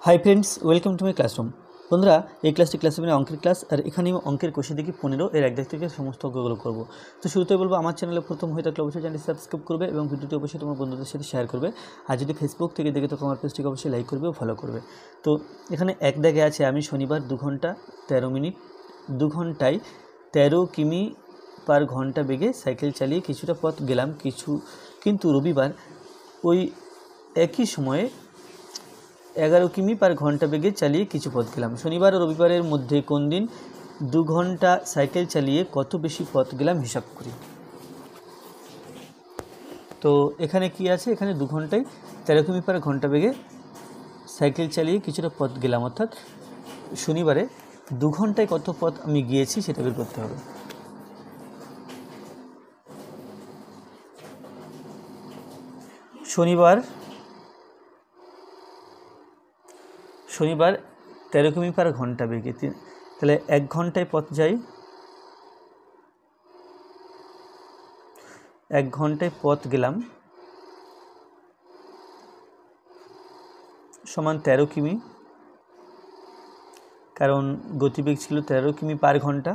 Hi friends, welcome to my classroom. বন্ধুরা, এই ক্লাসরুমে অঙ্কের ক্লাস, আর এখানে আমি অঙ্কের কোষে দেখি 15 এর এক থেকে সমস্ত অঙ্কগুলো করবো। তো শুরুতে বলবো, আমার চ্যানেলে প্রথম হয়ে থাকলে অবশ্যই চ্যানেলটি সাবস্ক্রাইব করবে এবং ভিডিওটি অবশ্যই তোমার বন্ধুদের সাথে শেয়ার করবে। আর যদি ফেসবুক থেকে দেখে তো আমার পেজটিকে অবশ্যই লাইক করবে ও ফলো করবে। তো এখানে এক দাগে আছে, আমি শনিবার 2 ঘন্টা 13 মিনিট 2 ঘন্টায় 13 কিমি পার ঘন্টা বেগে সাইকেল চালিয়ে কিছুটা পথ গেলাম, কিন্তু রবিবার ওই একই সময়ে 11 কিমি পার ঘন্টা বেগে চালিয়ে কিছু পথ গেলাম। শনিবার ও রবিবারের মধ্যে কোন দিন 2 ঘন্টা সাইকেল চালিয়ে কত বেশি পথ গেলাম হিসাব করি। তো এখানে কি আছে, এখানে 2 ঘন্টায় 13 কিমি পার ঘন্টা বেগে সাইকেল চালিয়ে কিছুটা পথ গেলাম, অর্থাৎ শনিবারে 2 ঘন্টায় কত পথ আমি গিয়েছি সেটা বের করতে হবে। শনিবার 13 কিমি পার ঘন্টা বেগে, তাহলে 1 ঘন্টায় পথ যাই, 1 ঘন্টায় পথ গেলাম সমান 13 কিমি, কারণ গতিবেগ ছিল 13 কিমি পার ঘন্টা।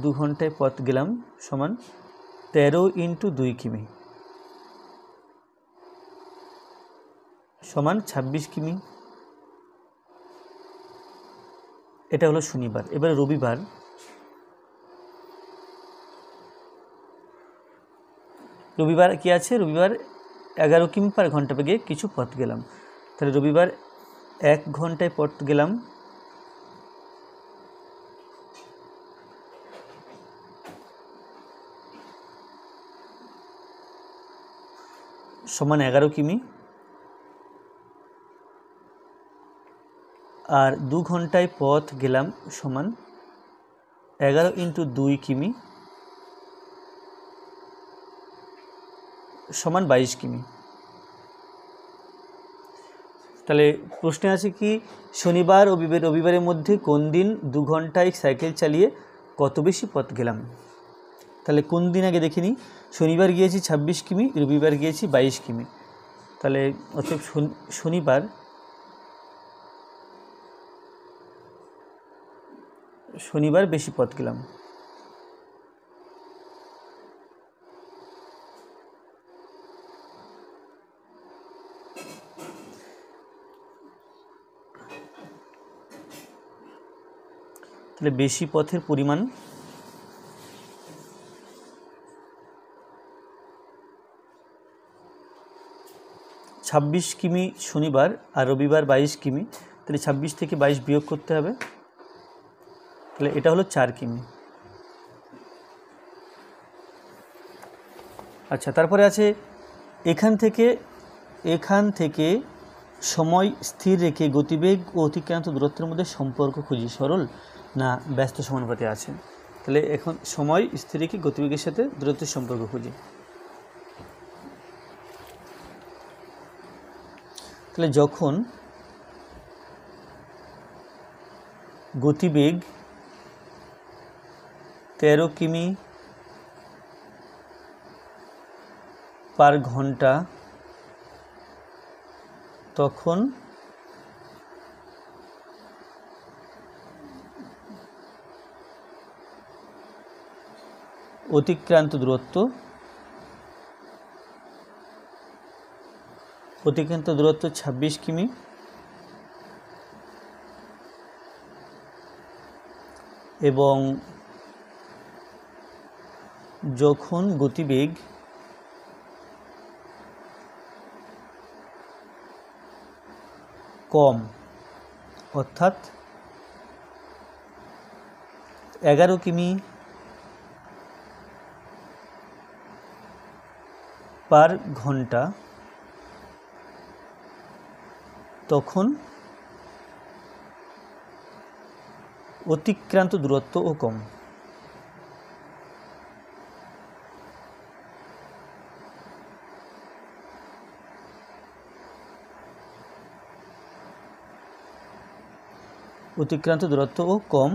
2 ঘন্টায় পথ গেলাম সমান 13 × 2 কিমি সমান 26 কিমি। এটা হলো শনিবার। এবার রবিবার কি আছে, রবিবার 11 কিমি পার ঘন্টা বেগে কিছু পথ গেলাম, তাহলে রবিবার 1 ঘন্টায় পথ গেলাম সমান 11 কিমি, আর 2 ঘন্টায় পথ গেলাম সমান 11 × 2 কিমি সমান 22 কিমি। তাহলে প্রশ্নে আছে কি, শনিবার ও রবিবারের মধ্যে কোন দিন 2 ঘন্টায় সাইকেল চালিয়ে কত বেশি পথ গেলাম। তাহলে কোন দিন আগে দেখে নিই। শনিবার গিয়েছি 26 কিমি, রবিবার গিয়েছি 22 কিমি। তাহলে অর্থাৎ শনিবার বেশি পথ গেলাম। তাহলে বেশি পথের পরিমাণ ছাব্বিশ কিমি শনিবার, আর রবিবার 22 কিমি। তাহলে 26 থেকে 22 বিয়োগ করতে হবে, তাহলে এটা হলো 4 কিমি। আচ্ছা, তারপরে আছে এখান থেকে সময় স্থির রেখে গতিবেগ ও অতিক্রান্ত দূরত্বের মধ্যে সম্পর্ক খুঁজি, সরল না ব্যস্ত সমানুপাতে আছে। তাহলে এখন সময় স্থির রেখে গতিবেগের সাথে দূরত্বের সম্পর্ক খুঁজি। তাহলে যখন গতিবেগ 13 কিমি পার ঘন্টা, তখন অতিক্রান্ত দূরত্ব 26 কিমি, এবং যখন গতিবেগ কম, অর্থাৎ 11 কিমি পার ঘন্টা, তখন অতিক্রান্ত দূরত্বও কম। অতিক্রান্ত দূরত্বও কম,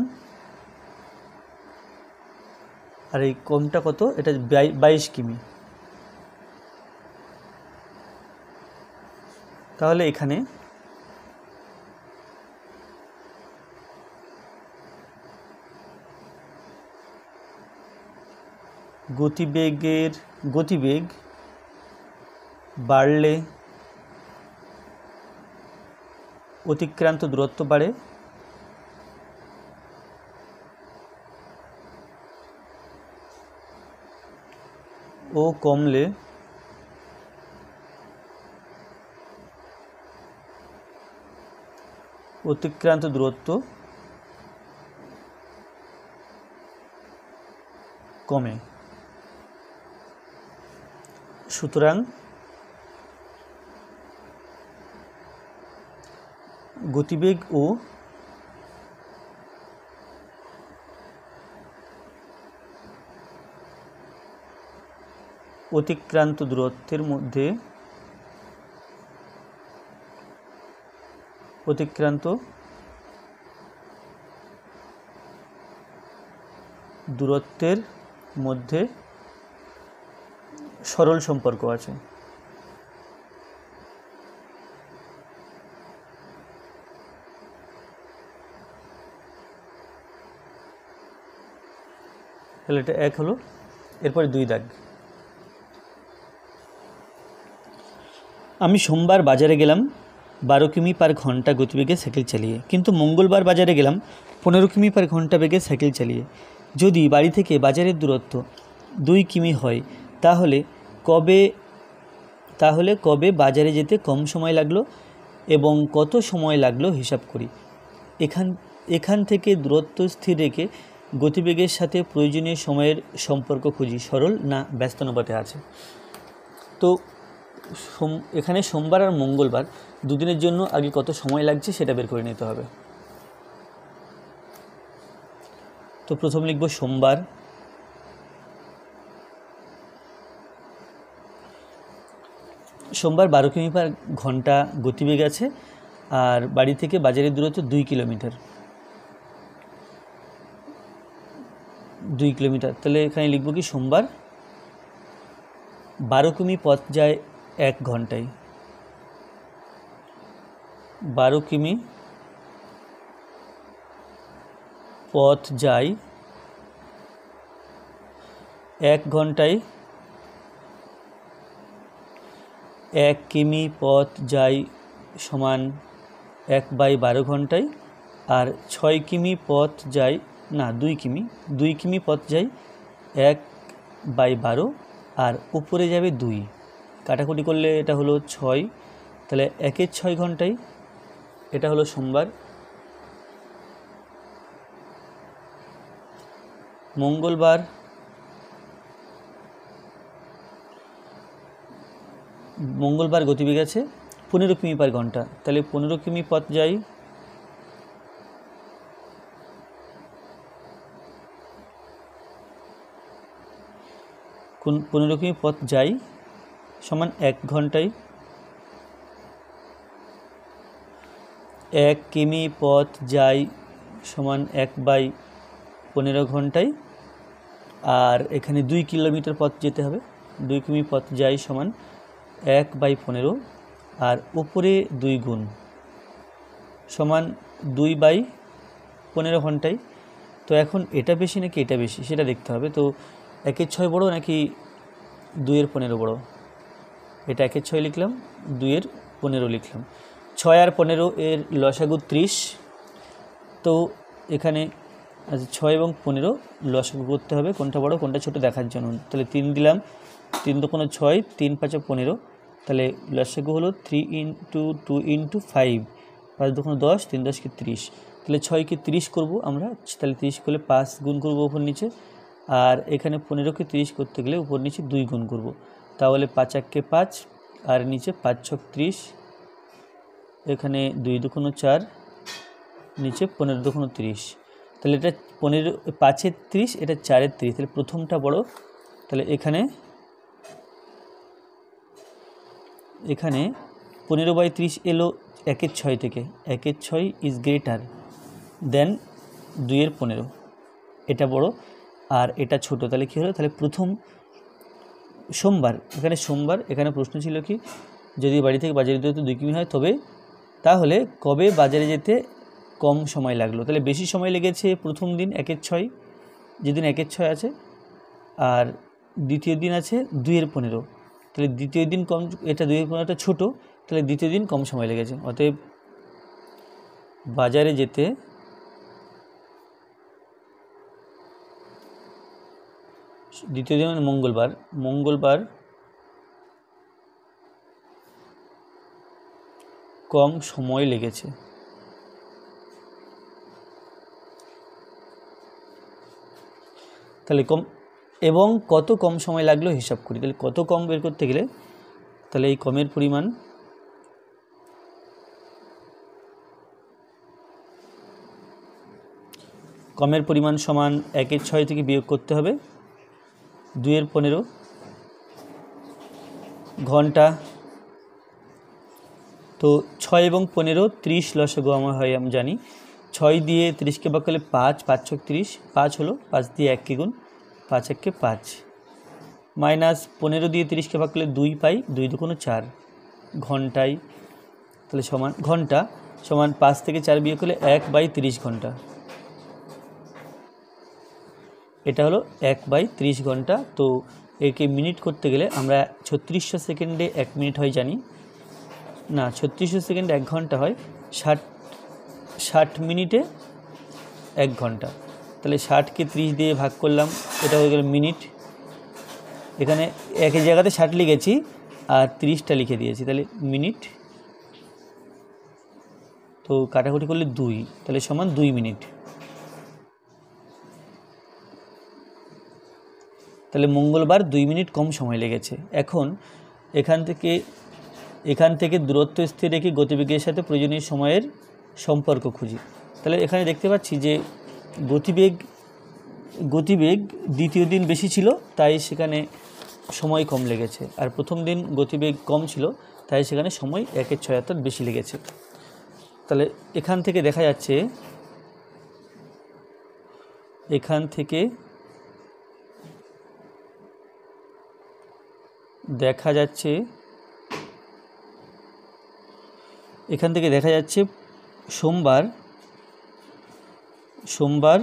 আর এই কমটা কত, এটা 22 কিমি। তাহলে এখানে গতিবেগ বাড়লে অতিক্রান্ত দূরত্ব বাড়ে, ও কমলে অতিক্রান্ত দূরত্ব কমে। সুতরাং গতিবেগ ও অতিক্রান্ত দূরত্বের মধ্যে সরল সম্পর্ক আছে। তাহলে এটা 1 হলো। এরপরে 2 দাগ। আমি সোমবার বাজারে গেলাম 12 কিমি পার ঘন্টা গতিবেগে সাইকেল চালিয়ে, কিন্তু মঙ্গলবার বাজারে গেলাম 15 কিমি পার ঘন্টা বেগে সাইকেল চালিয়ে। যদি বাড়ি থেকে বাজারের দূরত্ব 2 কিমি হয়, তাহলে কবে বাজারে যেতে কম সময় লাগলো এবং কত সময় লাগলো হিসাব করি। এখান থেকে দূরত্ব স্থির রেখে গতিবেগের সাথে প্রয়োজনীয় সময়ের সম্পর্ক খুঁজি। সরল না ব্যস্ত অনুপাতে আছে। তো এখানে সোমবার আর মঙ্গলবার দুদিনের জন্য আগে কত সময় লাগছে সেটা বের করে নিতে হবে। তো প্রথম লিখব সোমবার, সোমবার 12 কিমি পার ঘন্টা গতিবেগ আছে আর বাড়ি থেকে বাজারের দূরত্ব 2 কিলোমিটার। তাহলে এখানে লিখব কি সোমবার 12 কিমি পথ যায় 1 ঘন্টায়। 12 কিমি পথ যায় 1 ঘন্টায়। 1 কিমি পথ যায় সমান 1/12 ঘন্টায়। আর 6 কিমি পথ যায় 2 কিমি পথ যায় 1/12, আর উপরে যাবে 2, কাটাকুটি করলে এটা হলো 6, তাহলে 1-এর 6 ঘন্টায়। এটা হলো সোমবার। মঙ্গলবার গতিবেগ আছে 15 কিমি পার ঘন্টা, তাহলে 15 কিমি পথ যাই 15 কিমি পথ যাই সমান 1 ঘন্টায়। 1 কিমি পথ যাই সমান 1/15 ঘন্টায়। আর এখানে 2 কিলোমিটার পথ যেতে হবে। 2 কিমি পথ যাই সমান 1/15, আর উপরে 2 গুণ সমান 2/15 ঘন্টায়। তো এখন এটা বেশি নাকি এটা বেশি সেটা দেখতে হবে। তো 1-এর 6 বড় নাকি 2-এর 15 বড়? এটা 1-এর 6 লিখলাম, 2-এর 15 লিখলাম। 6 আর 15 এর লসাগু 30। তো এখানে 6 এবং 15 লসাগু করতে হবে, কোনটা বড় কোনটা ছোট দেখার জন্য। তাহলে 3 দিলাম, 3 2 6, 3 5 15, তাহলে লসাগু হলো 3 × 2 × 5, 5 2 10, 3 10 = 30। তাহলে 6কে 30 করব আমরা, তাহলে 30 করলে 5 গুণ করব উপর নিচে, আর এখানে 15কে 30 করতে গেলে উপর নিচে 2 গুণ করব। তাহলে 5 1 5 আর নিচে 5 6 30, এখানে 2 2 4, নিচে 15 2 30। তাহলে এটা 5-এর 30, এটা 4-এর 30, তাহলে প্রথমটা বড়। তাহলে এখানে 15/30 এলো 1-এর 6 থেকে। 1-এর 6 ইজ গ্রেটার দেন 2-এর 15, এটা বড় আর এটা ছোট। তাহলে কী হলো? তাহলে প্রথম সোমবার, এখানে প্রশ্ন ছিল কি, যদি বাড়ি থেকে বাজারে যেতে 2 কিমি হয় তাহলে কবে বাজারে যেতে কম সময় লাগলো? তাহলে বেশি সময় লেগেছে প্রথম দিন 1-এর 6, যেদিন 1-এর 6 আছে, আর দ্বিতীয় দিন আছে 2/15, তাহলে দ্বিতীয় দিন কম, এটা 2/15টা ছোটো, তাহলে দ্বিতীয় দিন কম সময় লেগেছে। অতএব বাজারে যেতে দ্বিতীয় দিন মানে মঙ্গলবার কম সময় লেগেছে। তাহলে এবং কত কম সময় লাগলো হিসাব করি। তাহলে কত কম বের করতে গেলে, তাহলে এই কমের পরিমাণ সমান 1/6 থেকে বিয়োগ করতে হবে 2/15 ঘন্টা। তো 6 এবং 15 30 লসাগু আমার হয়, আমি জানি। 6 দিয়ে 30কে ভাগ করলে 5, 5 × 30, 5 হলো, 5 দিয়ে 1 কে গুণ, 5 × 1 = 5, মাইনাস 15 দিয়ে 30কে ভাগ করলে 2 পাই, 2 × 2 = 4 ঘন্টায়। তাহলে ঘন্টা সমান 5 থেকে 4 বিয়োগ করলে 1/30 ঘন্টা। এটা হলো 1/30 ঘন্টা। তো একে মিনিট করতে গেলে আমরা 3600 সেকেন্ডে 1 মিনিট হয় জানি না, 3600 সেকেন্ডে 1 ঘন্টা হয়, 60 মিনিটে 1 ঘন্টা। তাহলে 60কে 30 দিয়ে ভাগ করলাম, এটা হয়ে গেল মিনিট। এখানে একই জায়গাতে 60 লিখেছি আর 30টা লিখে দিয়েছি, তাহলে মিনিট। তো কাটাকুটি করলে 2, তাহলে সমান 2 মিনিট। তাহলে মঙ্গলবার 2 মিনিট কম সময় লেগেছে। এখন এখান থেকে দূরত্ব স্থির রেখে গতিবেগের সাথে প্রয়োজনীয় সময়ের সম্পর্ক খুঁজি। তাহলে এখানে দেখতে পাচ্ছি যে গতিবেগ দ্বিতীয় দিন বেশি ছিল, তাই সেখানে সময় কম লেগেছে, আর প্রথম দিন গতিবেগ কম ছিল, তাই সেখানে সময় 1/6 অর্থাৎ বেশি লেগেছে। তাহলে এখান থেকে দেখা যাচ্ছে সোমবার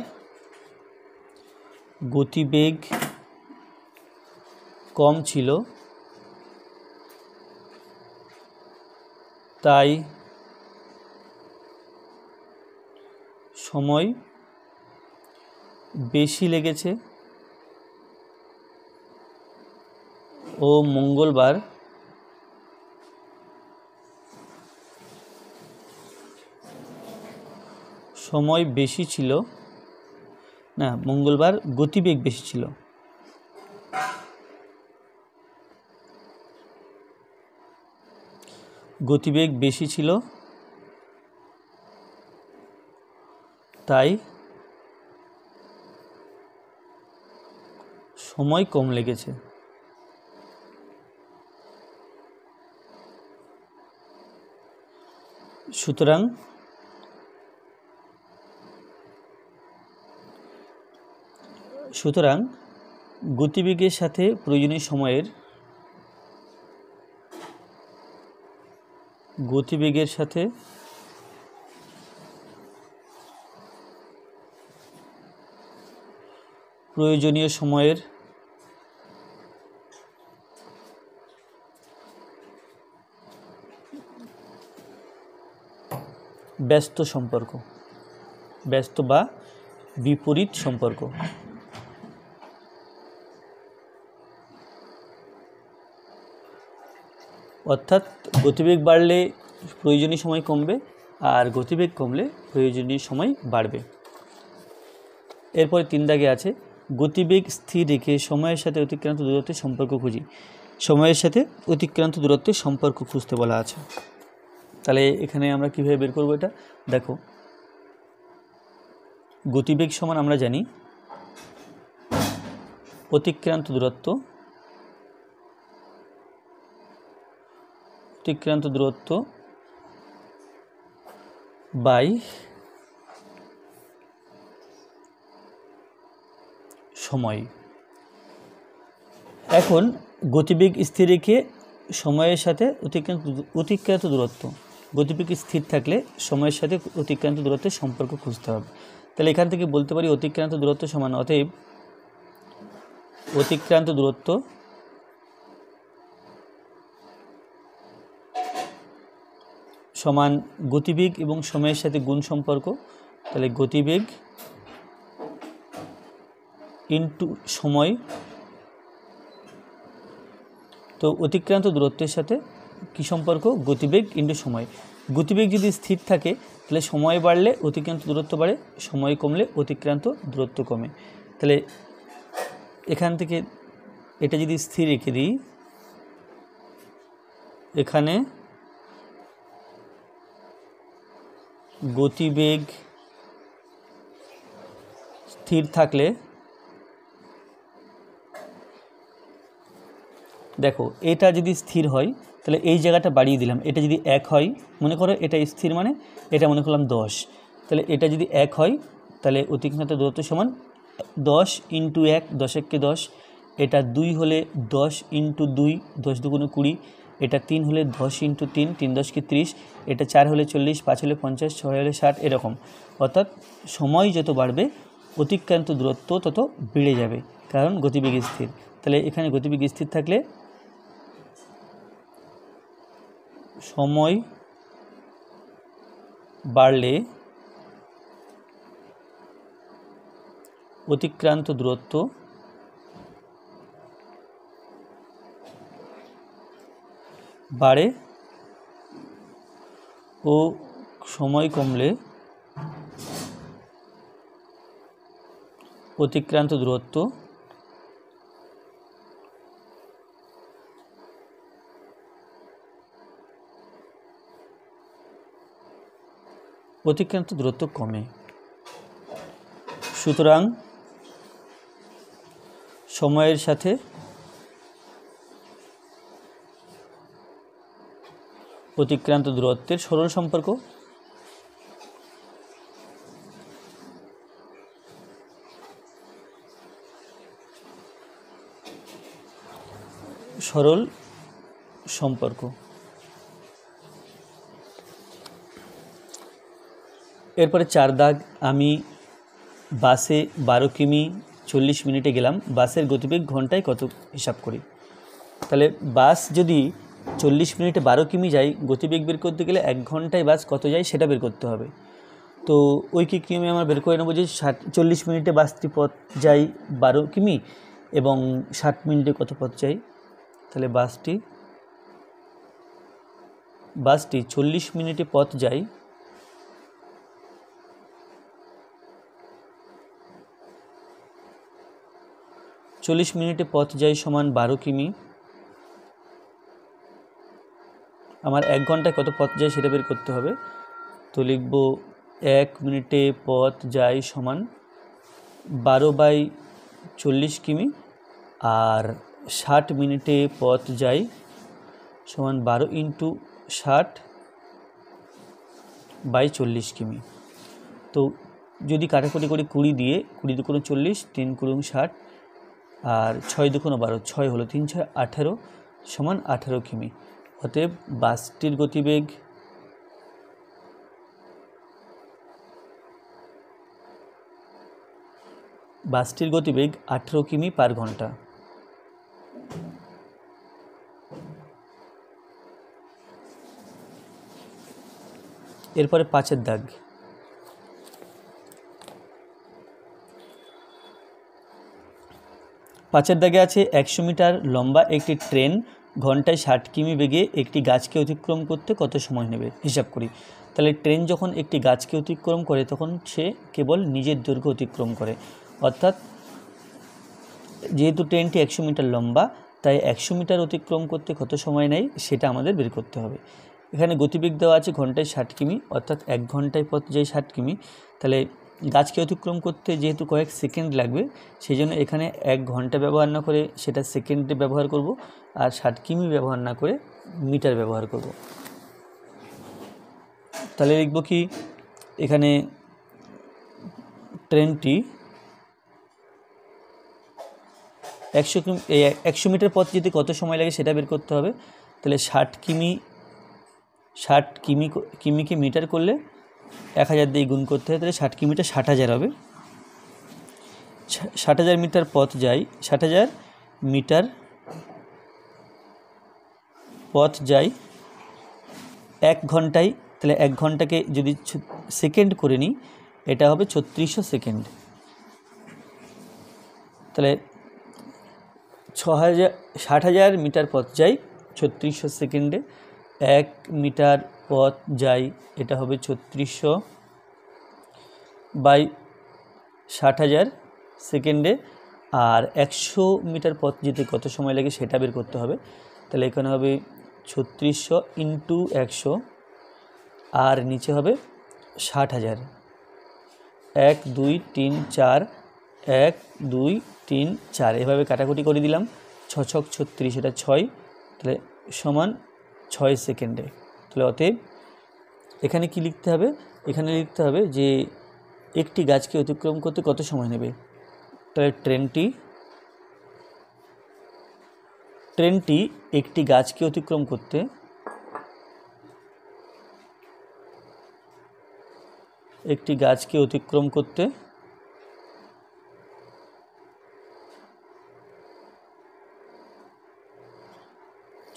গতিবেগ কম ছিল, তাই সময় বেশি লেগেছে, ও মঙ্গলবার সময় বেশি ছিল না, মঙ্গলবার গতিবেগ বেশি ছিল। গতিবেগ বেশি ছিল, তাই সময় কম লেগেছে। সুতরাং গতিবেগের সাথে প্রয়োজনীয় সময়ের ব্যস্ত বা বিপরীত সম্পর্ক। অর্থাৎ গতিবেগ বাড়লে প্রয়োজনীয় সময় কমবে, আর গতিবেগ কমলে প্রয়োজনীয় সময় বাড়বে। এরপরে 3 দাগে আছে গতিবেগ স্থির রেখে সময়ের সাথে অতিক্রান্ত দূরত্বের সম্পর্ক খুঁজি। সময়ের সাথে অতিক্রান্ত দূরত্বের সম্পর্ক খুঁজতে বলা আছে। তাহলে এখানে আমরা কীভাবে বের করব এটা দেখো। গতিবেগ সমান আমরা জানি অতিক্রান্ত দূরত্ব বাই সময়। এখন গতিবেগ স্থির রেখে সময়ের সাথে অতিক্রান্ত দূরত্ব, গতিবেগ স্থির থাকলে সময়ের সাথে অতিক্রান্ত দূরত্বের সম্পর্ক খুঁজতে হবে। তাহলে এখান থেকে বলতে পারি অতিক্রান্ত দূরত্ব সমান, অতএব অতিক্রান্ত দূরত্ব সমান গতিবেগ এবং সময়ের সাথে গুণ সম্পর্ক। তাহলে গতিবেগ ইনটু সময়। তো অতিক্রান্ত দূরত্বের সাথে কি সম্পর্ক? গতিবেগ ইনটু সময়। গতিবেগ যদি স্থির থাকে তাহলে সময় বাড়লে অতিক্রান্ত দূরত্ব বাড়ে, সময় কমলে অতিক্রান্ত দূরত্ব কমে। তাহলে এখান থেকে এটা যদি স্থির রেখে দিই, এখানে গতিবেগ স্থির থাকলে দেখো এটা যদি স্থির হয় তাহলে এই জায়গাটা বাড়িয়ে দিলাম, এটা যদি 1 হয়, মনে করো এটা স্থির মানে এটা মনে করলাম 10, তাহলে এটা যদি 1 হয় তাহলে অতিক্রান্ত দূরত্ব সমান 10 ইন্টু 1, 10 একে 10, এটা 2 হলে 10 ইন্টু 2, 10 দুগুণে 20, এটা 3 হলে 10 ইন্টু 3, 3 10 কে 30, এটা 4 হলে 40, 5 হলে 50, 6 হলে 60, এরকম। অর্থাৎ সময় যত বাড়বে অতিক্রান্ত দূরত্ব তত বেড়ে যাবে, কারণ গতিবেগ স্থির। তাহলে এখানে গতিবেগ স্থির থাকলে সময় বাড়লে অতিক্রান্ত দূরত্ব বাড়ে ও সময় কমলে অতিক্রান্ত দূরত্ব কমে। সুতরাং সময়ের সাথে অতিক্রান্ত দূরত্বের সরল সম্পর্ক। সরল সম্পর্ক। এরপরে 4 দাগ, আমি বাসে 12 কিমি 40 মিনিটে গেলাম, বাসের গতিবেগ ঘন্টায় কত হিসাব করি। তাহলে বাস যদি 40 মিনিটে 12 কিমি যায়, গতিবেগ বের করতে গেলে 1 ঘন্টায় বাস কত যায় সেটা বের করতে হবে। তো ঐকিক নিয়মে আমরা বের করে নেব যে 40 মিনিটে বাসটি পথ যায় 12 কিমি এবং 60 মিনিটে কত পথ যায়। তাহলে বাসটি 40 মিনিটে পথ যায় 40 মিনিটে পথ যায় সমান 12 কিমি। আমার 1 ঘন্টায় কত পথ যায় সেটা বের করতে হবে। তো লিখব 1 মিনিটে পথ যায় সমান 12/40 কিমি, আর 60 মিনিটে পথ যায় সমান 12 ইন্টু 60/40 কিমি। তো যদি কাটাকুটি করে 20 দিয়ে, 20 দুগুণে 40, 3 গুণ 60, আর 6 দুগুণে 12, 6 হলো 3 6 18 সমান 18 কিমি। অতএব বাসটির গতিবেগ বাসটির গতিবেগ 18 কিমি পার ঘন্টা। এরপরে 5 দাগ, পাঁচের দাগে আছে 100 মিটার লম্বা একটি ট্রেন ঘন্টায় 60 কিমি বেগে একটি গাছকে অতিক্রম করতে কত সময় নেবে হিসাব করি। তাহলে ট্রেন যখন একটি গাছকে অতিক্রম করে তখন সে কেবল নিজের দৈর্ঘ্য অতিক্রম করে, অর্থাৎ যেহেতু ট্রেনটি 100 মিটার লম্বা তাই 100 মিটার অতিক্রম করতে কত সময় নেয় সেটা আমাদের বের করতে হবে। এখানে গতিবেগ দেওয়া আছে ঘন্টায় 60 কিমি, অর্থাৎ 1 ঘন্টায় পথ যায় 60 কিমি। তাহলে গাছকে অতিক্রম করতে যেহেতু কয়েক সেকেন্ড লাগবে সেই জন্য এখানে 1 ঘন্টা ব্যবহার না করে সেটা সেকেন্ডে ব্যবহার করব, আর 60 কিমি ব্যবহার না করে মিটার ব্যবহার করব। তাহলে লিখব কি, এখানে ট্রেনটি 100 মিটার পথ যেতে কত সময় লাগে সেটা বের করতে হবে। তাহলে 60 কিমিকে মিটার করলে 1000 দিয়ে গুণ করতে হয়, তাহলে 60 কিমিটা 60,000 হবে। 60,000 মিটার পথ যায়, 60,000 মিটার পথ যায় 1 ঘন্টায়, তাহলে 1 ঘন্টাকে যদি সেকেন্ড করে নিই এটা হবে 3600 সেকেন্ড। তাহলে 60,000 মিটার পথ যায় 3600 সেকেন্ডে, 1 মিটার পথ যায় এটা হবে 3600 বাই 60,000 সেকেন্ডে, আর 100 মিটার পথ যেতে কত সময় লাগে সেটা বের করতে হবে। তাহলে এখানে হবে 3600 ইন্টু 100 আর নিচে হবে 60,000, 1 2 3 4, 1 2 3 4 এভাবে কাটাকুটি করে দিলাম, 6 6 36 এটা 6, তাহলে সমান 6 সেকেন্ডে। তাহলে অতএব এখানে কি লিখতে হবে, এখানে লিখতে হবে যে একটি গাছকে অতিক্রম করতে কত সময় নেবে। তাহলে ট্রেনটি একটি গাছকে অতিক্রম করতে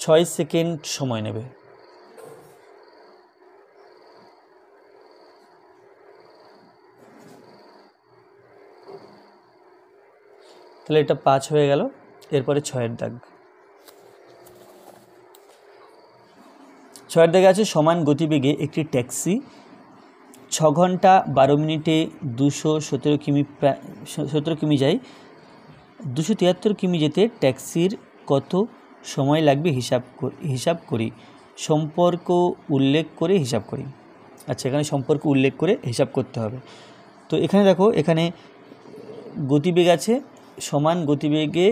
6 সেকেন্ড সময় নেবে। তাহলে এটা 5 হয়ে গেল। এরপরে 6-এর দাগ, 6-এর দাগে আছে সমান গতিবেগে একটি ট্যাক্সি 6 ঘন্টা 12 মিনিটে 217 কিমি যায়। 273 কিমি যেতে ট্যাক্সির কত সময় লাগবে হিসাব করি, সম্পর্ক উল্লেখ করে হিসাব করি। আচ্ছা, এখানে সম্পর্ক উল্লেখ করে হিসাব করতে হবে। তো এখানে দেখো, এখানে গতিবেগ আছে সমান গতিবেগে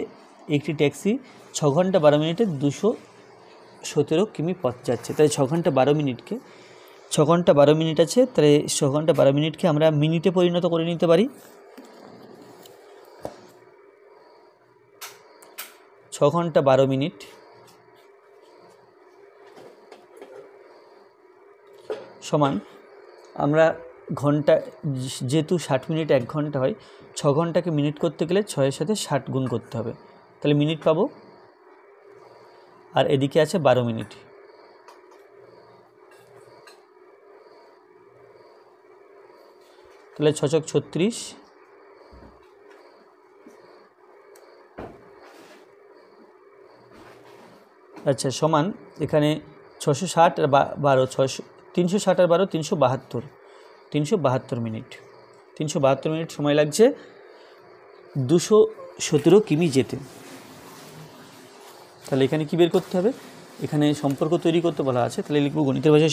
একটি ট্যাক্সি 6 ঘন্টা 12 মিনিটে 217 কিমি পথ যাচ্ছে। তাই 6 ঘন্টা 12 মিনিটকে 6 ঘন্টা 12 মিনিট আছে, তাহলে 6 ঘন্টা 12 মিনিটকে আমরা মিনিটে পরিণত করে নিতে পারি। 6 ঘন্টা 12 মিনিট সমান, আমরা ঘন্টা যেহেতু 60 মিনিট 1 ঘন্টা হয়, 6 ঘন্টাকে মিনিট করতে গেলে 6-এর সাথে 60 গুণ করতে হবে, তাহলে মিনিট পাবো। আর এদিকে আছে 12 মিনিট, তাহলে 6 ছক 36, আচ্ছা সমান এখানে 660 আর 12 360 আর 12 372 মিনিট, 372 মিনিট সময় লাগছে 217 কিমি যেতে। তাহলে এখানে কি বের করতে হবে, এখানে সম্পর্ক তৈরি করতে বলা আছে। তাহলে লিখব গণিতের ভাষায়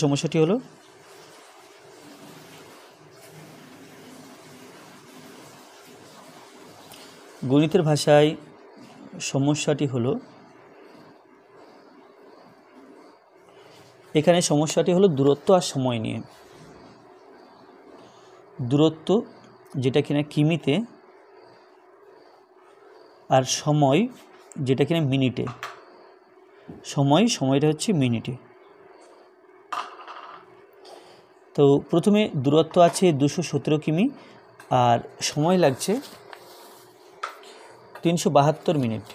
সমস্যাটি হলো এখানে সমস্যাটি হলো দূরত্ব আর সময় নিয়ে। দূরত্ব যেটা কিনা কিমিতে আর সময় যেটা কিনা মিনিটে, সময়টা হচ্ছে মিনিটে। তো প্রথমে দূরত্ব আছে 217 কিমি আর সময় লাগছে 372 মিনিট।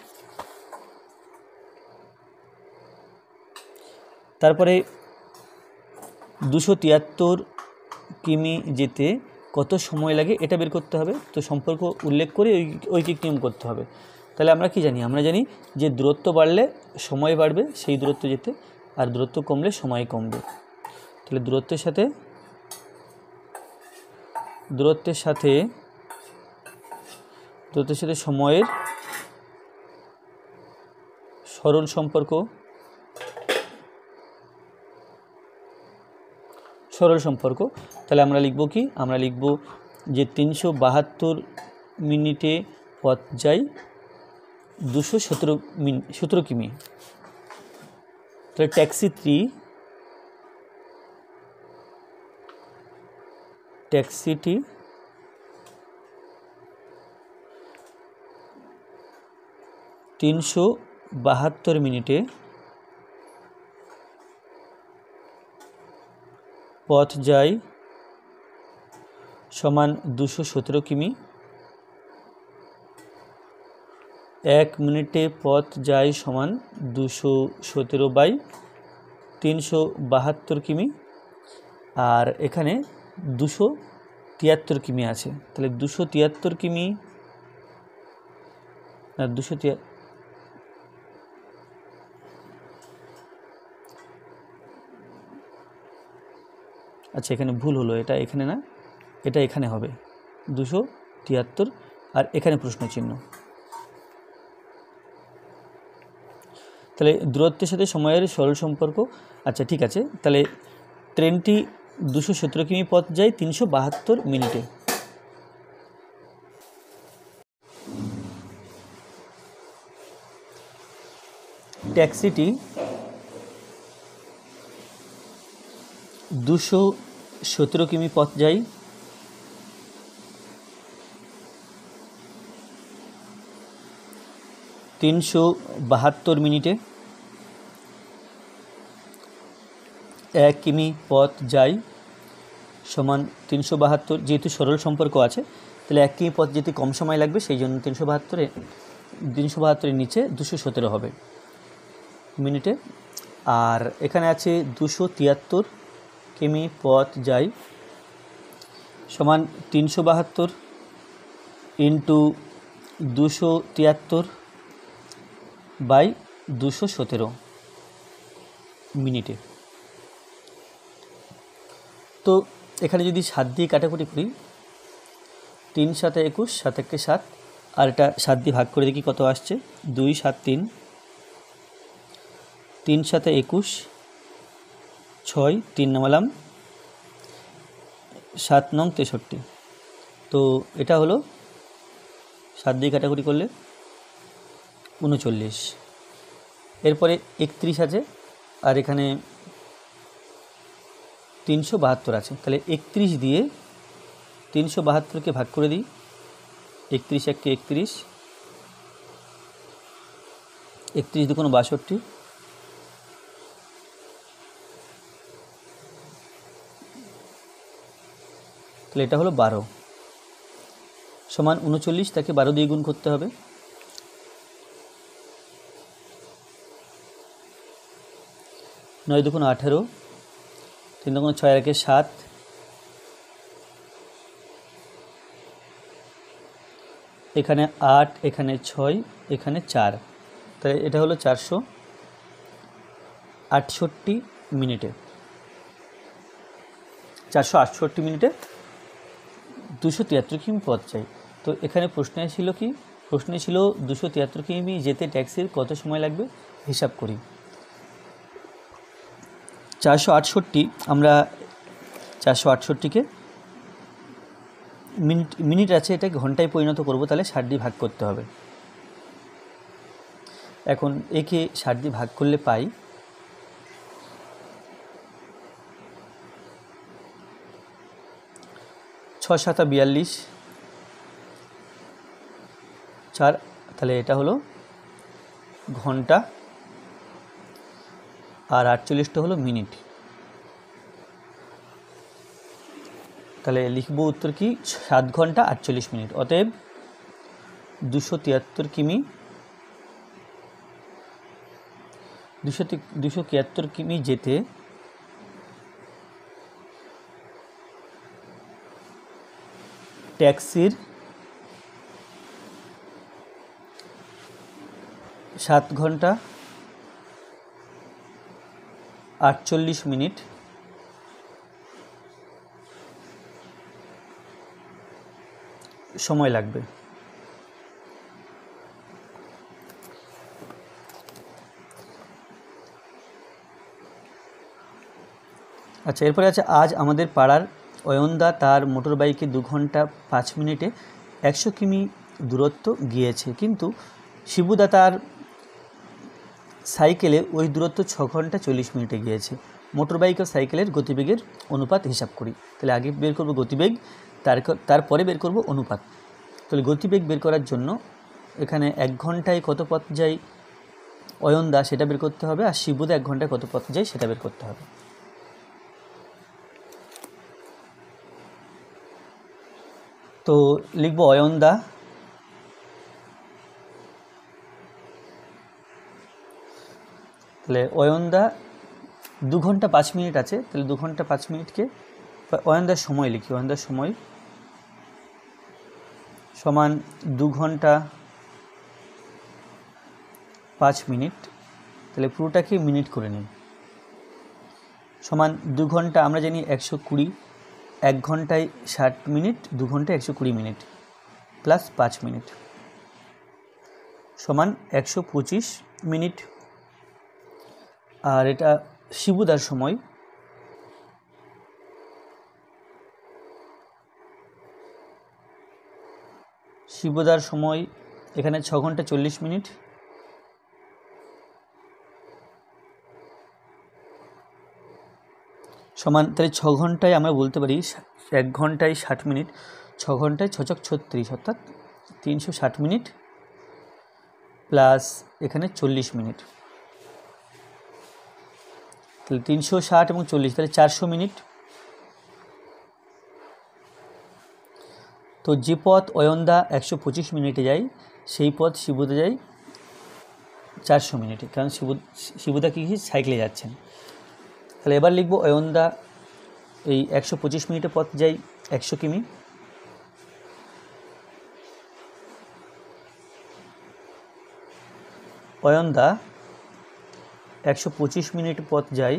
তারপরে 273 কিমি যেতে কত সময় লাগে এটা বের করতে হবে। তো সম্পর্ক উল্লেখ করে ঐকিক নিয়ম করতে হবে। তাহলে আমরা কি জানি, আমরা জানি যে দূরত্ব বাড়লে সময় বাড়বে সেই দূরত্ব যেতে, আর দূরত্ব কমলে সময় কমবে। তাহলে দূরত্বের সাথে সময়ের সরল সম্পর্ক, তাহলে আমরা লিখব কি, আমরা লিখব যে 372 মিনিটে পথ যায় 217 কিমি। তাহলে ট্যাক্সিটি 372 মিনিটে পথ যায় সমান 217 কিমি। 1 মিনিটে পথ যায় সমান 217/372 কিমি, আর এখানে 273 কিমি আছে। তাহলে 273 কিমি, 200, আচ্ছা এখানে ভুল হলো, এটা এখানে না, এটা এখানে হবে 273, আর এখানে প্রশ্ন চিহ্ন। তাহলে দূরত্বের সাথে সময়ের সরল সম্পর্ক। আচ্ছা ঠিক আছে, তাহলে ট্রেনটি 217 কিমি পথ যায় 372 মিনিটে। ট্যাক্সিটি 217 কিমি পথ যায় 372 মিনিটে। 1 কিমি পথ যায় সমান 372, যেহেতু সরল সম্পর্ক আছে তাহলে 1 কিমি পথ যেতে কম সময় লাগবে, সেই জন্য 372-এর নিচে 217 হবে মিনিটে। আর এখানে আছে 273 কিমি পথ যায় সমান 372 ইন্টু 273/217 মিনিটে। তো এখানে যদি 7 দিয়ে কাটাকুটি করি, 3 × 7 = 21, 7 × 1 = 7, আর এটা 7 দিয়ে ভাগ করে দেখি কত আসছে, 2 × 7 = 3, 3 × 7 = 21, 6, 3 নামালাম, 7 নং 63। তো এটা হলো 7 দিয়ে কাটাকুটি করলে 39। এরপরে 31 আছে, আর এখানে 372 আছে, তাহলে 31 দিয়ে 372কে ভাগ করে দিই, 31 × 1 = 31, 31 × 2 = 62, তাহলে এটা হলো 12 সমান 39, তাকে 12 দিয়ে গুণ করতে হবে। 9 × 2 = 18, 3 × 6 = 7, এখানে 8, এখানে 6, এখানে 4, তাহলে এটা হলো 468 মিনিটে। 468 মিনিটে 273 কিমি পথ চাই। তো এখানে প্রশ্নে ছিল কি, প্রশ্নে ছিল 273 কিমি যেতে ট্যাক্সির কত সময় লাগবে, হিসাব করি। 468, আমরা 468কে মিনিট আছে, এটাকে ঘন্টায় পরিণত করব, তাহলে 60 দিয়ে ভাগ করতে হবে। এখন একে 60 দিয়ে ভাগ করলে পাই 6 × 7 = 42, 4, তাহলে এটা হলো ঘন্টা, আর 48টা হলো মিনিট। তাহলে লিখব উত্তর কি, 7 ঘন্টা 48 মিনিট। অতএব 273 কিমি 273 কিমি যেতে ট্যাক্সির 7 ঘন্টা 48 মিনিট সময় লাগবে। আচ্ছা, এরপরে আছে, আজ আমাদের পাড়ার অয়নদা তার মোটর বাইকে 2 ঘন্টা 5 মিনিটে 100 কিমি দূরত্ব গিয়েছে, কিন্তু শিবুদা তার সাইকেলে ওই দূরত্ব 6 ঘন্টা 40 মিনিটে গিয়েছে। মোটর বাইক ও সাইকেলের গতিবেগের অনুপাত হিসাব করি। তাহলে আগে বের করব গতিবেগ, তারপরে বের করব অনুপাত। তাহলে গতিবেগ বের করার জন্য এখানে 1 ঘন্টায় কত পথ যায় অয়নদা সেটা বের করতে হবে, আর শিবুদা 1 ঘন্টায় কত পথ যায় সেটা বের করতে হবে। তো লিখব অয়নদা তাহলে অয়নদা 2 ঘন্টা 5 মিনিট আছে, তাহলে 2 ঘন্টা 5 মিনিটকে অয়নদার সময় লিখি, অয়নদার সময় সমান 2 ঘন্টা 5 মিনিট, তাহলে পুরোটাকে মিনিট করে নিই, সমান 2 ঘন্টা আমরা জানি 120, 1 ঘন্টায় 60 মিনিট, 2 ঘন্টায় 120 মিনিট প্লাস 5 মিনিট সমান 125 মিনিট। আর এটা শিবুদার সময়, শিবুদার সময় এখানে 6 ঘন্টা 40 মিনিট, সমান তাহলে 6 ঘন্টায় আমরা বলতে পারি 1 ঘন্টায় 60 মিনিট, 6 ঘন্টায় 6 ছক 36 অর্থাৎ 360 মিনিট প্লাস এখানে 40 মিনিট, তাহলে 360 এবং 40 তাহলে 400 মিনিট। তো যে পথ অয়নদা 125 মিনিটে যায় সেই পথ শিবুদা যায় 400 মিনিটে, কারণ শিবুদা কি সাইকেলে যাচ্ছেন। তাহলে এবার লিখব অয়নদা এই 125 মিনিটে পথ যায় 100 কিমি, অয়নদা 125 মিনিট পথ যায়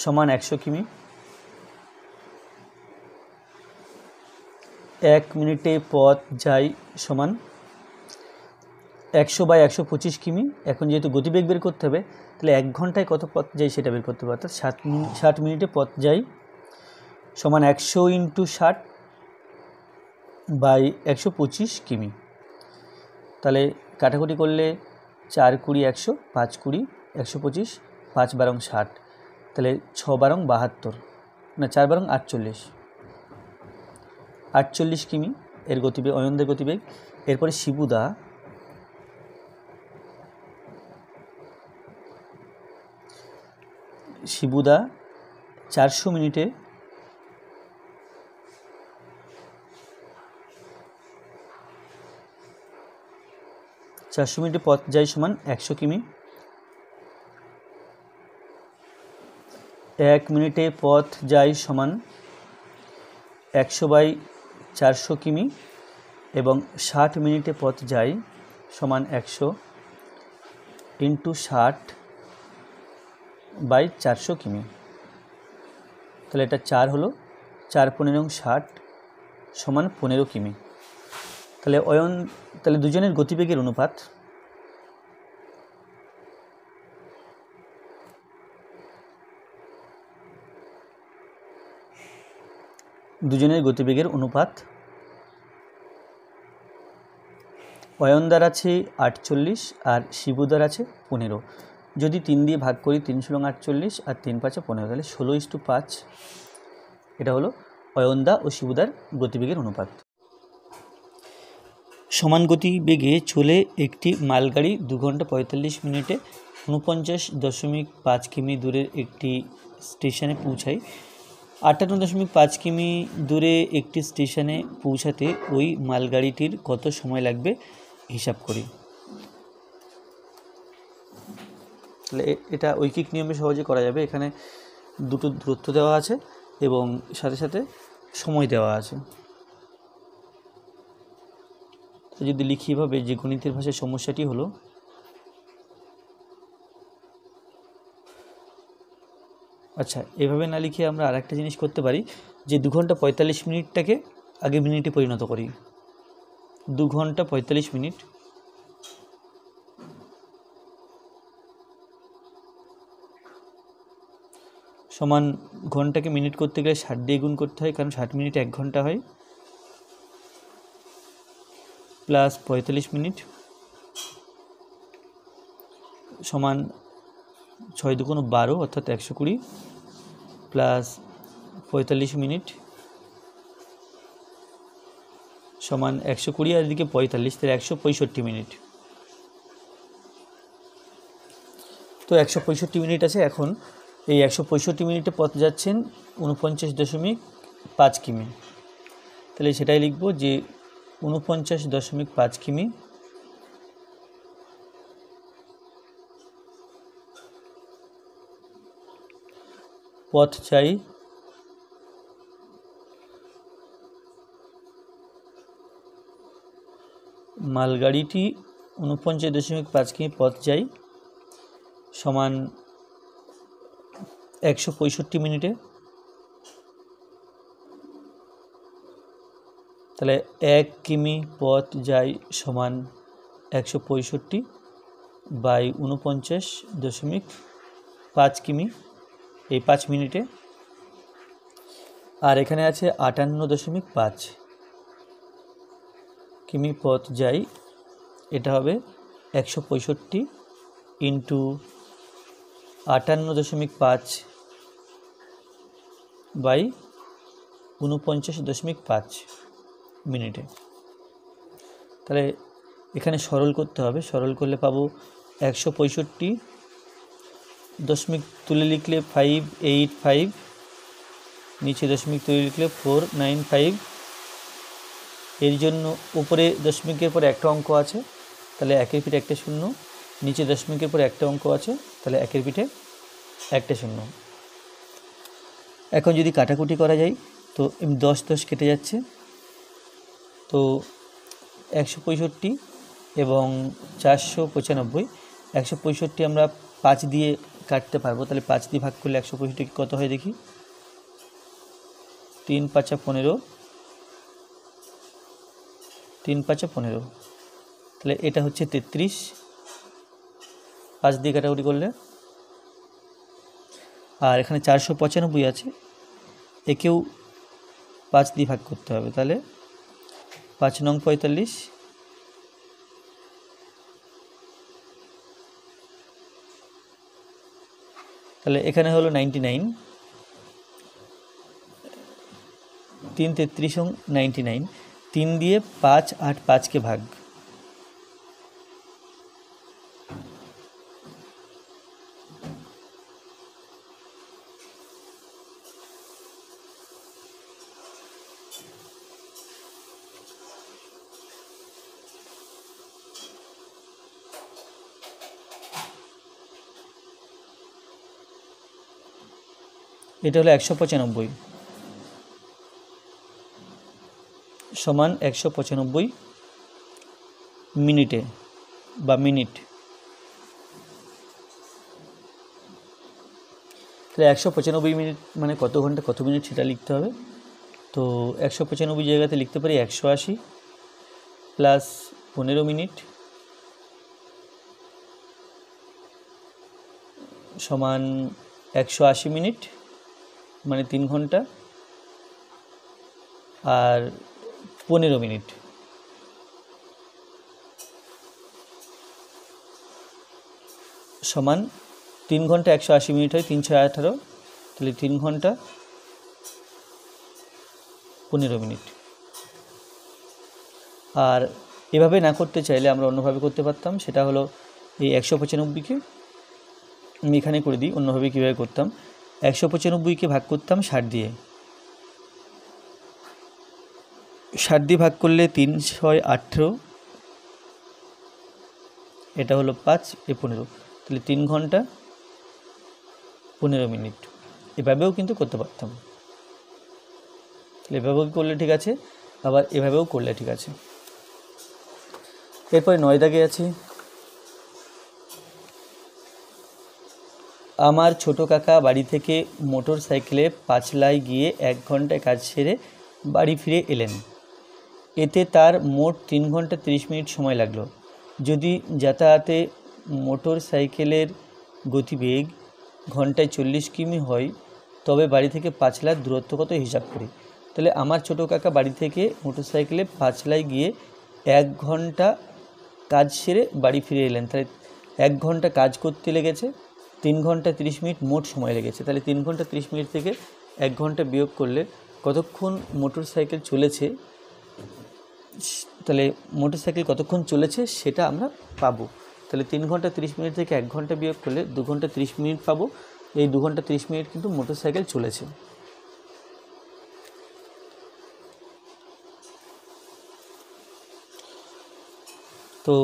সমান 100 কিমি, 1 মিনিটে পথ যায় সমান 100/125 কিমি। এখন যেহেতু গতিবেগ বের করতে হবে, তাহলে 1 ঘন্টায় কত পথ যায় সেটা বের করতে হবে, অর্থাৎ 60 মিনিটে পথ যায় সমান 100 × 60/125 কিমি। তাহলে কাটাকুটি করলে 4 × 20 100, 5 × 20 125, 5 × 12 60, তাহলে 6 × 12 72, না 4 × 12 48 কিমি এর গতিবেগ, অয়নদের গতিবেগ। এরপরে শিবুদা শিবুদা 400 মিনিটে পথ যায় সমান 100 কিমি, 1 মিনিটে পথ যায় সমান 100/400 কিমি এবং 60 মিনিটে পথ যায় সমান 100 × 60/400 কিমি। তাহলে এটা 4 হলো, 4 × 15 = 60 সমান 15 কিমি। তাহলে দুজনের গতিবেগের অনুপাত অয়নদার আছে 48 আর শিবুদার আছে 15। যদি 3 দিয়ে ভাগ করি 3 × 48 আর 3 × 5 = 15, তাহলে 16:5 এটা হলো অয়নদা ও শিবুদার গতিবেগের অনুপাত। সমান গতিবেগে চলে একটি মালগাড়ি 2 ঘন্টা 45 মিনিটে 49.5 কিমি দূরের একটি স্টেশনে পৌঁছায়। 58.5 কিমি দূরে একটি স্টেশনে পৌঁছাতে ওই মালগাড়িটির কত সময় লাগবে হিসাব করি। তাহলে এটা ঐকিক নিয়মে সহজে করা যাবে। এখানে দুটো দূরত্ব দেওয়া আছে এবং সাথে সাথে সময় দেওয়া আছে। তো যদি লিখি এভাবে, যে গণিতের ভাষায় সমস্যাটি হলো আচ্ছা, এভাবে না লিখে আমরা আরেকটা জিনিস করতে পারি, যে 2 ঘন্টা 45 মিনিটটাকে আগে মিনিটে পরিণত করি। 2 ঘন্টা 45 মিনিট সমান, ঘন্টাকে মিনিট করতে গেলে 60 দিয়ে গুণ করতে হয়, কারণ 60 মিনিট 1 ঘন্টা হয়, প্লাস 45 মিনিট সমান 6 × 2 = 12 অর্থাৎ 120 প্লাস 45 মিনিট সমান 120 আর এদিকে 45, তাহলে 165 মিনিট। তো 165 মিনিট আছে। এখন এই 165 মিনিটে পথ যাচ্ছেন 49.5 কিমি, তাহলে সেটাই লিখব যে 49.5 কিমি, পথ চাই মালগাড়িটি 49.5 কিমি পথ যাই সমান 165 মিনিটে। তাহলে 1 কিমি পথ যাই সমান 165 বাই 49.5 কিমি, এই 5 মিনিটে। আর এখানে আছে 58.5 কিমি পথ যাই, এটা হবে 165 ইন্টু 58.5 বাই 49.5 মিনিটে। তাহলে এখানে সরল করতে হবে, সরল করলে পাবো 165 দশমিক তুলে লিখলে 585, নিচে দশমিক তুলে লিখলে 495। এর জন্য উপরে দশমিকের পর একটা অঙ্ক আছে, তাহলে একের পিঠে একটা শূন্য, নিচে দশমিকের পর একটা অঙ্ক আছে, তাহলে একের পিঠে একটা শূন্য। এখন যদি কাটাকুটি করা যায় তো 10 কেটে যাচ্ছে, তো 165 এবং 495, 165 আমরা 5 দিয়ে কাটতে পারবো, তাহলে 5 দিয়ে ভাগ করলে 165 কত হয় দেখি, 3 × 5 = 15, 3 × 5 = 15, তাহলে এটা হচ্ছে 33। 5 দিয়ে কাটাকুটি করলে, আর এখানে 495 আছে, একেও 5 দিয়ে ভাগ করতে হবে, তাহলে 5 নং 45, তাহলে এখানে হলো 99, 3 33 99, 3 দিয়ে 5 8 5কে ভাগ, এটা হলো 195 সমান 195 মিনিটে বা মিনিট। তাহলে 195 মিনিট মানে কত ঘন্টা কত মিনিট সেটা লিখতে হবে। তো 195 জায়গাতে লিখতে পারি 180 প্লাস 15 মিনিট সমান 180 মিনিট মানে 3 ঘন্টা আর 15 মিনিট সমান 3 ঘন্টা 180 মিনিট হয় 3 × 6 = 18, তাহলে 3 ঘন্টা 15 মিনিট। আর এভাবে না করতে চাইলে আমরা অন্যভাবে করতে পারতাম, সেটা হলো এই 195কে আমি এখানে করে দিই, অন্যভাবে কীভাবে করতাম, 195কে ভাগ করতাম 60 দিয়ে, 60 দিয়ে ভাগ করলে 3 × 6 = 18, এটা হলো 5 এ 15, তাহলে 3 ঘন্টা 15 মিনিট। এভাবেও কিন্তু করতে পারতাম, তাহলে এভাবেও করলে ঠিক আছে, আবার এভাবেও করলে ঠিক আছে। এরপরে 9 দাগে আছে, আমার ছোট কাকা বাড়ি থেকে মোটর সাইকেলে পাঁচলায় গিয়ে 1 ঘন্টায় কাজ সেরে বাড়ি ফিরে এলেন, এতে তার মোট 3 ঘন্টা 30 মিনিট সময় লাগলো। যদি যাতায়াতে মোটর সাইকেলের গতিবেগ ঘন্টায় 40 কিমি হয়, তবে বাড়ি থেকে পাঁচলার দূরত্ব কত হিসাব করি। তাহলে আমার ছোট কাকা বাড়ি থেকে মোটর সাইকেলে পাঁচলায় গিয়ে 1 ঘন্টা কাজ সেরে বাড়ি ফিরে এলেন, তাহলে 1 ঘন্টা কাজ করতে লেগেছে, 3 ঘন্টা 30 মিনিট মোট সময় লেগেছে। তাহলে 3 ঘন্টা 30 মিনিট থেকে 1 ঘন্টা বিয়োগ করলে কতক্ষণ মোটর সাইকেল চলেছে, তাহলে মোটর সাইকেল কতক্ষণ চলেছে সেটা আমরা পাবো। তাহলে 3 ঘন্টা 30 মিনিট থেকে 1 ঘন্টা বিয়োগ করলে 2 ঘন্টা 30 মিনিট পাবো। এই 2 ঘন্টা 30 মিনিট কিন্তু মোটর সাইকেল চলেছে। তো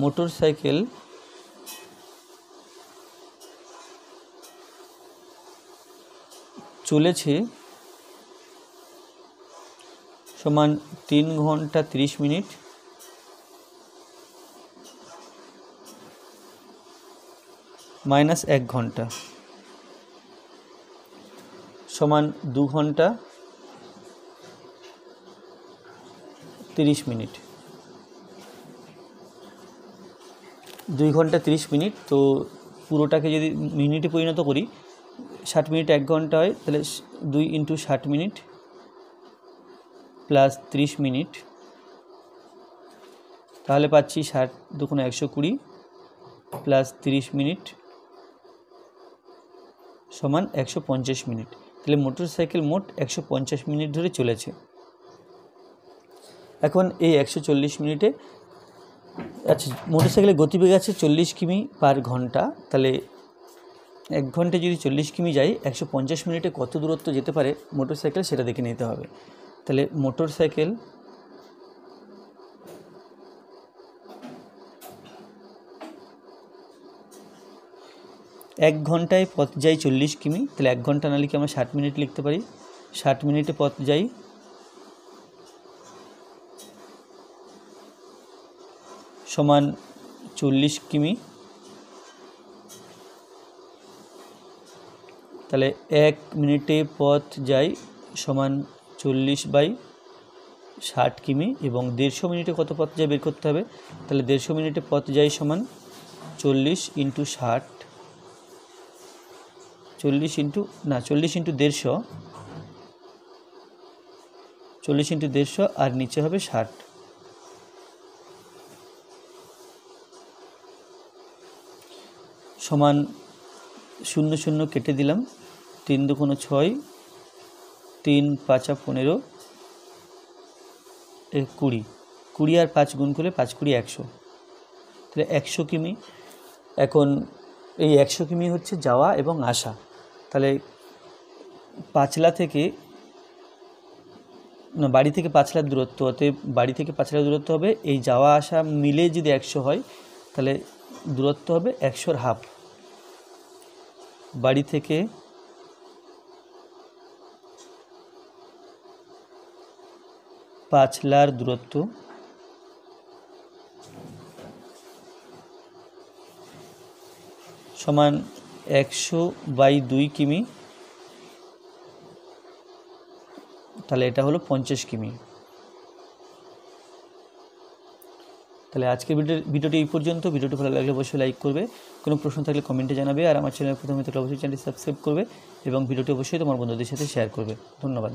মোটর সাইকেল চলেছে সমান 3 ঘন্টা 30 মিনিট মাইনাস 1 ঘন্টা সমান 2 ঘন্টা 30 মিনিট। 2 ঘন্টা 30 মিনিট, তো পুরোটাকে যদি মিনিটে পরিণত করি 60 মিনিট 1 ঘন্টা হয়, তাহলে 2 × 60 মিনিট প্লাস 30 মিনিট, তাহলে পাচ্ছি 60 দুগুণে 120 প্লাস 30 মিনিট সমান 150 মিনিট। তাহলে মোটর সাইকেল মোট 150 মিনিট ধরে চলেছে। এখন এই 140 মিনিটে, আচ্ছা মোটর সাইকেলের গতিবেগ আছে 40 কিমি পার ঘন্টা, তাহলে 1 ঘন্টায় যদি 40 কিমি যায় 150 মিনিটে কত দূরত্ব যেতে পারে মোটর সাইকেল সেটা দেখে নিতে হবে। তাহলে মোটর সাইকেল এক ঘন্টায় পথ যাই 40 কিমি, তাহলে 1 ঘন্টা না লিখে আমরা 60 মিনিট লিখতে পারি। 60 মিনিটে পথ যাই সমান 40 কিমি, তাহলে 1 মিনিটে পথ যাই সমান 40/60 কিমি, এবং 150 মিনিটে কত পথ যায় বের করতে হবে। তাহলে 150 মিনিটে পথ যাই সমান 40 × 60, 40 × 150, 40 × 150 আর নিচে হবে 60। সমান 0 0 কেটে দিলাম, 3 দুগুণে 6, 3 5 15, 20, 20 আর 5 গুণ করলে 5 × 20 100, তাহলে 100 কিমি। এখন এই 100 কিমি হচ্ছে যাওয়া এবং আসা, তাহলে পাঁচলা থেকে না বাড়ি থেকে পাঁচলার দূরত্ব, অতএব বাড়ি থেকে পাঁচলার দূরত্ব হবে, এই যাওয়া আসা মিলে যদি 100 হয় তাহলে দূরত্ব হবে 100-এর হাফ। বাড়ি থেকে পাঁচলার দূরত্ব সমান 100/2 কিমি, তাহলে এটা হলো 50 কিমি। তাহলে আজকের ভিডিওটি এই পর্যন্ত। ভিডিওটি ভালো লাগলে অবশ্যই লাইক করবে, কোনো প্রশ্ন থাকলে কমেন্টে জানাবে, আর আমার চ্যানেল প্রথমে থাকলে অবশ্যই চ্যানেলটি সাবস্ক্রাইব করবে এবং ভিডিওটি অবশ্যই তোমার বন্ধুদের সাথে শেয়ার করবে। ধন্যবাদ।